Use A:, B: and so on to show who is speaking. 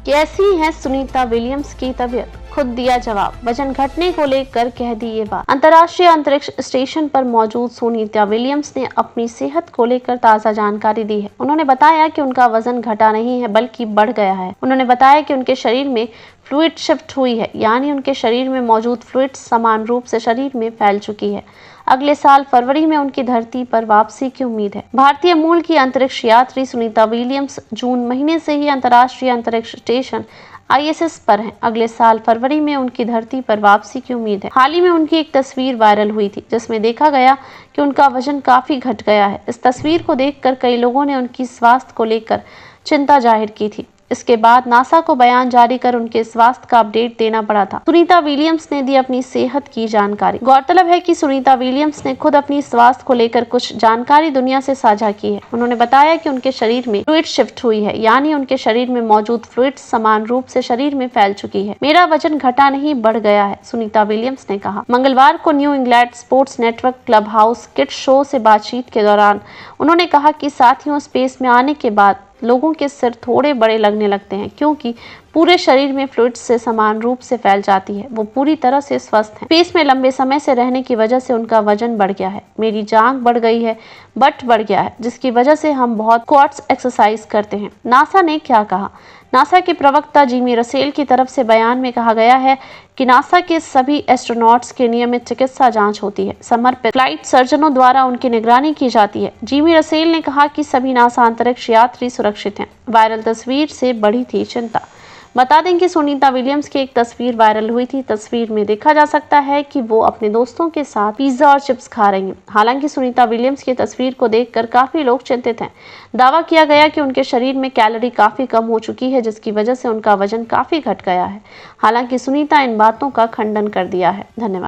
A: कैसी है सुनीता विलियम्स की तबीयत, खुद दिया जवाब। वजन घटने को लेकर कह दी ये बात। अंतर्राष्ट्रीय अंतरिक्ष स्टेशन पर मौजूद सुनीता विलियम्स ने अपनी सेहत को लेकर ताज़ा जानकारी दी है। उन्होंने बताया कि उनका वजन घटा नहीं है बल्कि बढ़ गया है। उन्होंने बताया कि उनके शरीर में फ्लूइड शिफ्ट हुई है, यानी उनके शरीर में मौजूद फ्लूइड समान रूप से शरीर में फैल चुकी है। अगले साल फरवरी में उनकी धरती पर वापसी की उम्मीद है। भारतीय मूल की अंतरिक्ष यात्री सुनीता विलियम्स जून महीने से ही अंतर्राष्ट्रीय अंतरिक्ष स्टेशन ISS पर हैं। अगले साल फरवरी में उनकी धरती पर वापसी की उम्मीद है। हाल ही में उनकी एक तस्वीर वायरल हुई थी जिसमें देखा गया कि उनका वजन काफी घट गया है। इस तस्वीर को देखकर कई लोगों ने उनकी स्वास्थ्य को लेकर चिंता जाहिर की थी। इसके बाद नासा को बयान जारी कर उनके स्वास्थ्य का अपडेट देना पड़ा था। सुनीता विलियम्स ने दी अपनी सेहत की जानकारी। गौरतलब है कि सुनीता विलियम्स ने खुद अपनी स्वास्थ्य को लेकर कुछ जानकारी दुनिया से साझा की है। उन्होंने बताया कि उनके शरीर में फ्लूइड शिफ्ट हुई है, यानी उनके शरीर में मौजूद फ्लूइड समान रूप से शरीर में फैल चुकी है। मेरा वजन घटा नहीं, बढ़ गया है, सुनीता विलियम्स ने कहा। मंगलवार को new England sports network club house kid show से बातचीत के दौरान उन्होंने कहा कि साथियों, स्पेस में आने के बाद लोगों के सिर थोड़े बड़े लगने लगते हैं क्योंकि पूरे शरीर में फ्लूइड्स से समान रूप से फैल जाती है। वो पूरी तरह से स्वस्थ हैं। स्पेस में लंबे समय से रहने की वजह से उनका वजन बढ़ गया है। मेरी जांघ बढ़ गई है, बट बढ़ गया है, जिसकी वजह से हम बहुत क्वाड्स एक्सरसाइज करते हैं। नासा ने क्या कहा? नासा के प्रवक्ता जिमी रसेल की तरफ से बयान में कहा गया है कि नासा के सभी एस्ट्रोनॉट्स के नियमित चिकित्सा जांच होती है। समर्पित फ्लाइट सर्जनों द्वारा उनकी निगरानी की जाती है। जिमी रसेल ने कहा कि सभी नासा अंतरिक्ष यात्री सुरक्षित हैं। वायरल तस्वीर से बढ़ी थी चिंता। बता दें कि सुनीता विलियम्स की एक तस्वीर वायरल हुई थी। तस्वीर में देखा जा सकता है कि वो अपने दोस्तों के साथ पिज्जा और चिप्स खा रही हैं। हालांकि सुनीता विलियम्स की तस्वीर को देखकर काफी लोग चिंतित हैं। दावा किया गया कि उनके शरीर में कैलोरी काफी कम हो चुकी है, जिसकी वजह से उनका वजन काफी घट गया है। हालांकि सुनीता इन बातों का खंडन कर दिया है। धन्यवाद।